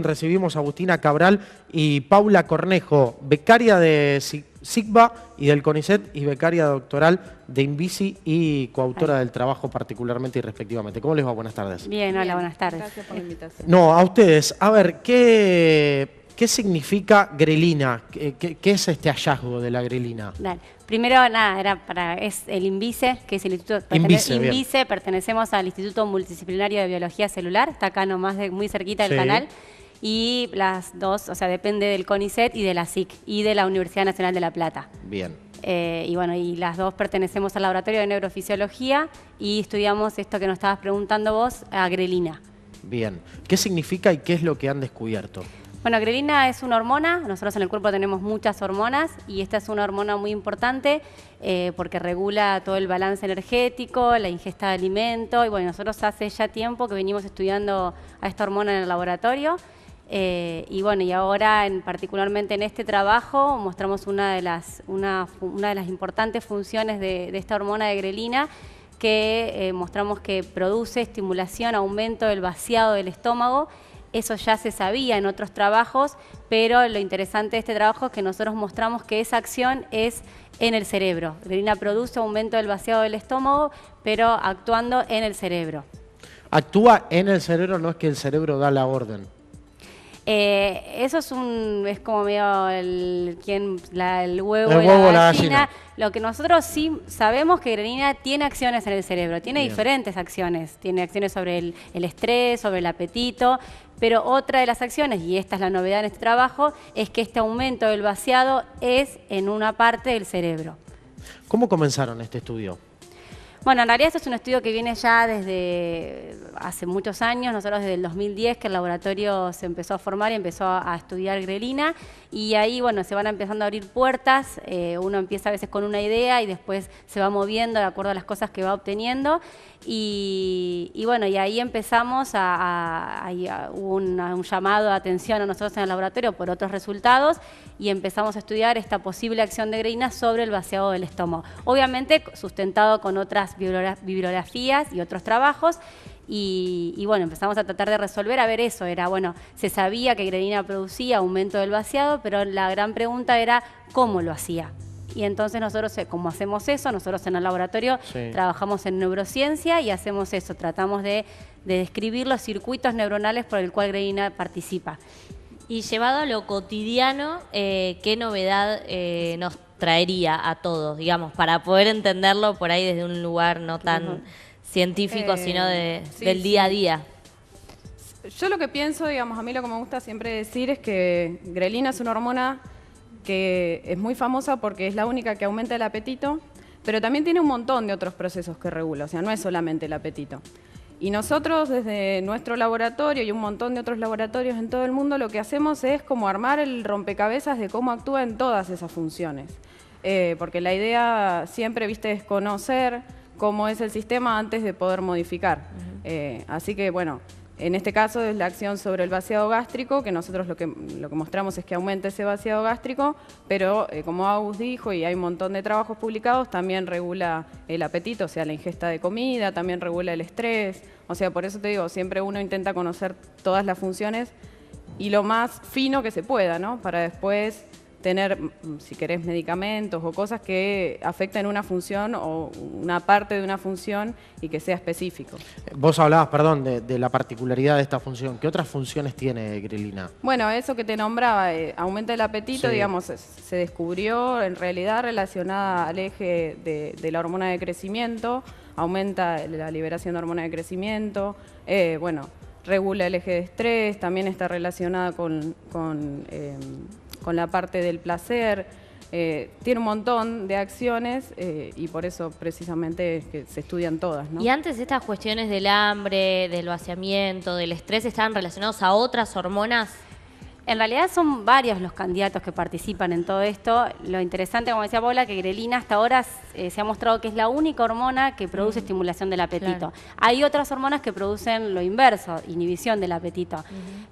recibimos a Agustina Cabral y Paula Cornejo, becaria de SIGBA y del CONICET y becaria doctoral de INVICI y coautora del trabajo particularmente y respectivamente. ¿Cómo les va? Buenas tardes. Bien, hola, buenas tardes. Gracias por la invitación. No, a ustedes. A ver, ¿qué significa grelina? ¿Qué es este hallazgo de la grelina? Dale. Primero, nada, es el INVICE, que es el Instituto... INVICE, pertenecemos al Instituto Multidisciplinario de Biología Celular, está acá nomás muy cerquita del canal. Y las dos, o sea, depende del CONICET y de la SIC y de la Universidad Nacional de La Plata. Bien. Y bueno, y las dos pertenecemos al Laboratorio de Neurofisiología y estudiamos esto que nos estabas preguntando vos, a grelina. Bien. ¿Qué significa y qué es lo que han descubierto? Bueno, grelina es una hormona, nosotros en el cuerpo tenemos muchas hormonas y esta es una hormona muy importante porque regula todo el balance energético, la ingesta de alimento y bueno, nosotros hace ya tiempo que venimos estudiando a esta hormona en el laboratorio y bueno, y ahora particularmente en este trabajo mostramos una de las importantes funciones de esta hormona de grelina que mostramos que produce estimulación, aumento del vaciado del estómago. Eso ya se sabía en otros trabajos, pero lo interesante de este trabajo es que nosotros mostramos que esa acción es en el cerebro. Grelina produce aumento del vaciado del estómago, pero actuando en el cerebro. ¿Actúa en el cerebro? No es que el cerebro da la orden. Eso es como medio el huevo y la gallina. Lo que nosotros sí sabemos que grelina tiene acciones en el cerebro, tiene diferentes acciones. Tiene acciones sobre el estrés, sobre el apetito, pero otra de las acciones, y esta es la novedad en este trabajo, es que este aumento del vaciado es en una parte del cerebro. ¿Cómo comenzaron este estudio? Bueno, en realidad esto es un estudio que viene ya desde hace muchos años. Nosotros desde el 2010 que el laboratorio se empezó a formar y empezó a estudiar grelina y ahí, bueno, se van empezando a abrir puertas. Uno empieza a veces con una idea y después se va moviendo de acuerdo a las cosas que va obteniendo. Y bueno, y ahí empezamos hubo un llamado de atención a nosotros en el laboratorio por otros resultados y empezamos a estudiar esta posible acción de grelina sobre el vaciado del estómago. Obviamente sustentado con otras bibliografías y otros trabajos y bueno, empezamos a tratar de resolver, a ver eso, bueno, se sabía que grelina producía aumento del vaciado, pero la gran pregunta era cómo lo hacía. Y entonces nosotros, como hacemos eso, nosotros en el laboratorio trabajamos en neurociencia y hacemos eso, tratamos de describir los circuitos neuronales por el cual grelina participa. Y llevado a lo cotidiano, ¿qué novedad nos traería a todos, digamos, para poder entenderlo por ahí desde un lugar no tan científico, sino del día a día? Yo lo que pienso, digamos, a mí lo que me gusta siempre decir es que grelina es una hormona que es muy famosa porque es la única que aumenta el apetito, pero también tiene un montón de otros procesos que regula, o sea, no es solamente el apetito. Y nosotros desde nuestro laboratorio y un montón de otros laboratorios en todo el mundo lo que hacemos es como armar el rompecabezas de cómo actúa en todas esas funciones. Porque la idea siempre, viste, es conocer cómo es el sistema antes de poder modificar. Así que, bueno, en este caso es la acción sobre el vaciado gástrico, que nosotros lo que mostramos es que aumenta ese vaciado gástrico, pero como Agus dijo, y hay un montón de trabajos publicados, también regula el apetito, o sea, la ingesta de comida, también regula el estrés. O sea, por eso te digo, siempre uno intenta conocer todas las funciones y lo más fino que se pueda, ¿no? Para después tener, si querés, medicamentos o cosas que afecten una función o una parte de una función y que sea específico. Vos hablabas, perdón, de la particularidad de esta función. ¿Qué otras funciones tiene grelina? Bueno, eso que te nombraba, aumenta el apetito, digamos, se descubrió en realidad relacionada al eje de la hormona de crecimiento, aumenta la liberación de hormona de crecimiento, bueno, regula el eje de estrés, también está relacionada con la parte del placer, tiene un montón de acciones y por eso precisamente es que se estudian todas, ¿no? Y antes estas cuestiones del hambre, del vaciamiento, del estrés, ¿estaban relacionados a otras hormonas? En realidad son varios los candidatos que participan en todo esto. Lo interesante, como decía Paula, que grelina hasta ahora se ha mostrado que es la única hormona que produce estimulación del apetito. Claro. Hay otras hormonas que producen lo inverso, inhibición del apetito.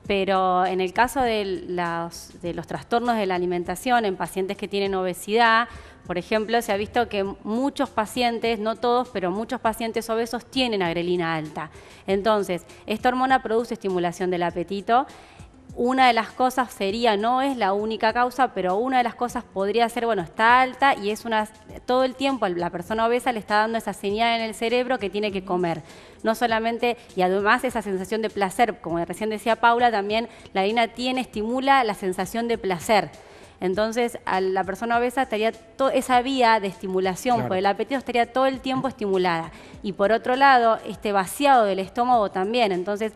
Pero en el caso de los trastornos de la alimentación en pacientes que tienen obesidad, por ejemplo, se ha visto que muchos pacientes, no todos, pero muchos pacientes obesos tienen grelina alta. Entonces, esta hormona produce estimulación del apetito. una de las cosas sería, no es la única causa, pero una de las cosas podría ser, bueno, está alta y es todo el tiempo la persona obesa le está dando esa señal en el cerebro que tiene que comer. No solamente, y además esa sensación de placer, como recién decía Paula, también la grelina estimula la sensación de placer. Entonces, a la persona obesa estaría esa vía de estimulación por el apetito estaría todo el tiempo estimulada. Y por otro lado, este vaciado del estómago también. Entonces,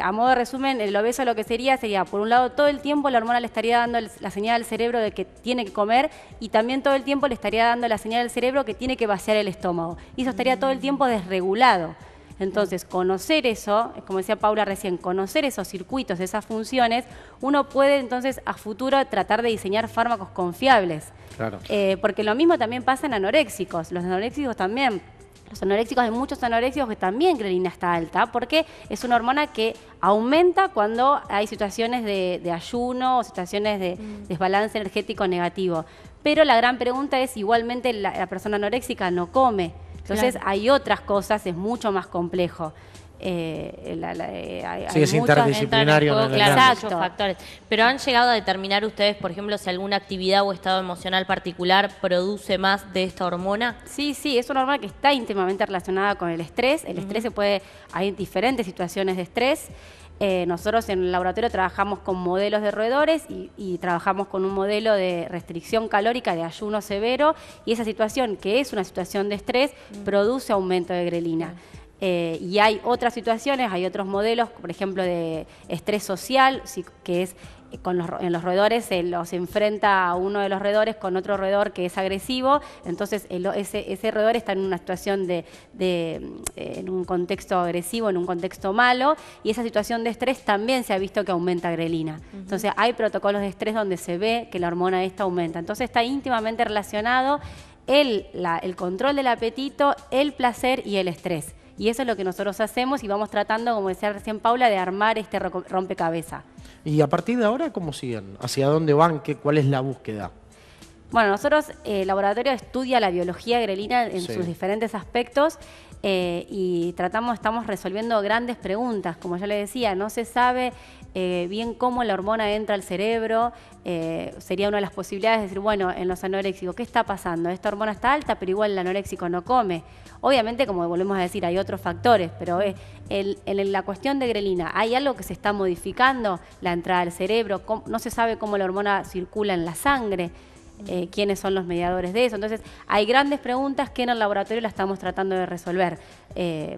a modo de resumen, el obeso lo que sería, por un lado, todo el tiempo la hormona le estaría dando la señal al cerebro de que tiene que comer y también todo el tiempo le estaría dando la señal al cerebro que tiene que vaciar el estómago. Y eso estaría todo el tiempo desregulado. Entonces, conocer eso, como decía Paula recién, conocer esos circuitos, esas funciones, uno puede entonces a futuro tratar de diseñar fármacos confiables. Claro. Porque lo mismo también pasa en anoréxicos. Los anoréxicos también. Los anoréxicos, hay muchos anoréxicos que también grelina está alta, porque es una hormona que aumenta cuando hay situaciones de ayuno o situaciones de desbalance energético negativo. Pero la gran pregunta es, igualmente la persona anoréxica no come. Entonces hay otras cosas, es mucho más complejo. Sí, es interdisciplinario. Muchos factores. Pero ¿han llegado a determinar ustedes, por ejemplo, si alguna actividad o estado emocional particular produce más de esta hormona? Sí, es una hormona que está íntimamente relacionada con el estrés. El estrés hay diferentes situaciones de estrés. Nosotros en el laboratorio trabajamos con modelos de roedores y trabajamos con un modelo de restricción calórica de ayuno severo, y esa situación, que es una situación de estrés, produce aumento de grelina. Y hay otras situaciones, hay otros modelos, por ejemplo, de estrés social, que es en los roedores se los enfrenta a uno de los roedores con otro roedor que es agresivo, entonces ese roedor está en una situación en un contexto agresivo, en un contexto malo, y esa situación de estrés también se ha visto que aumenta grelina. Entonces hay protocolos de estrés donde se ve que la hormona esta aumenta. Entonces está íntimamente relacionado el control del apetito, el placer y el estrés. Y eso es lo que nosotros hacemos y vamos tratando, como decía recién Paula, de armar este rompecabezas. ¿Y a partir de ahora cómo siguen? ¿Hacia dónde van? ¿Cuál es la búsqueda? Bueno, nosotros, el laboratorio estudia la biología grelina en sus diferentes aspectos y estamos resolviendo grandes preguntas. Como ya le decía, no se sabe bien cómo la hormona entra al cerebro. Sería una de las posibilidades de decir, bueno, en los anoréxicos, ¿qué está pasando? Esta hormona está alta, pero igual el anoréxico no come. Obviamente, como volvemos a decir, hay otros factores, pero en la cuestión de grelina, ¿hay algo que se está modificando? La entrada al cerebro, no se sabe cómo la hormona circula en la sangre. Quiénes son los mediadores de eso. Entonces, hay grandes preguntas que en el laboratorio la estamos tratando de resolver.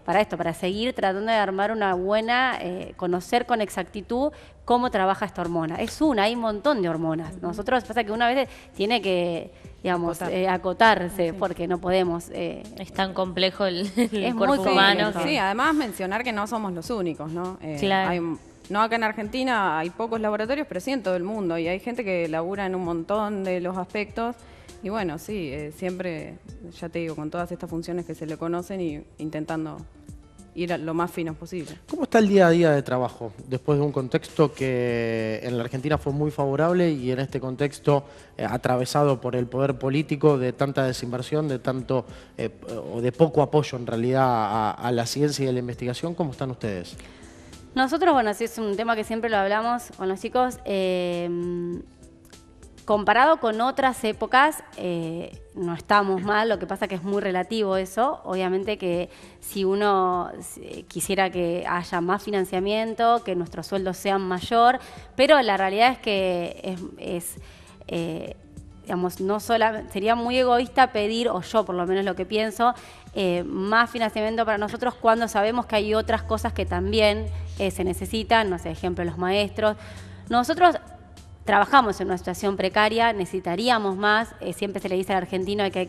Para seguir tratando de armar una buena, conocer con exactitud cómo trabaja esta hormona. Hay un montón de hormonas. Nosotros, pasa que una vez tiene que, digamos, acotarse, porque no podemos. Es tan complejo el cuerpo muy humano. Sí, además mencionar que no somos los únicos, ¿no? Claro. No acá en Argentina hay pocos laboratorios, pero sí en todo el mundo. Y hay gente que labura en un montón de los aspectos. Y bueno, sí, siempre, ya te digo, con todas estas funciones que se le conocen y intentando ir a lo más finos posible. ¿Cómo está el día a día de trabajo? Después de un contexto que en la Argentina fue muy favorable y en este contexto atravesado por el poder político de tanta desinversión, de tanto o de poco apoyo en realidad a la ciencia y a la investigación, ¿cómo están ustedes? Nosotros, bueno, sí es un tema que siempre lo hablamos con los chicos, comparado con otras épocas, no estamos mal, lo que pasa que es muy relativo eso. Obviamente que si uno quisiera que haya más financiamiento, que nuestros sueldos sean mayor, pero la realidad es que digamos, no solamente, sería muy egoísta pedir, o yo por lo menos lo que pienso, más financiamiento para nosotros cuando sabemos que hay otras cosas que también se necesitan, no sé, ejemplo, los maestros. Nosotros trabajamos en una situación precaria, necesitaríamos más, siempre se le dice al argentino que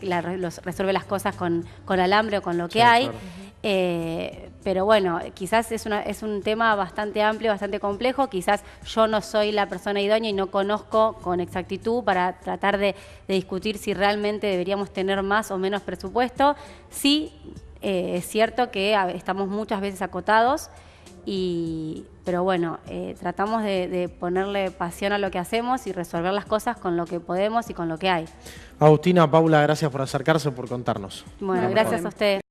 resuelve las cosas con alambre o con lo que hay. Claro. Pero bueno, quizás es un tema bastante amplio, bastante complejo. Quizás yo no soy la persona idónea y no conozco con exactitud para tratar de discutir si realmente deberíamos tener más o menos presupuesto. Sí, es cierto que estamos muchas veces acotados, pero bueno, tratamos de ponerle pasión a lo que hacemos y resolver las cosas con lo que podemos y con lo que hay. Agustina, Paula, gracias por acercarse, por contarnos. Bueno, gracias a ustedes.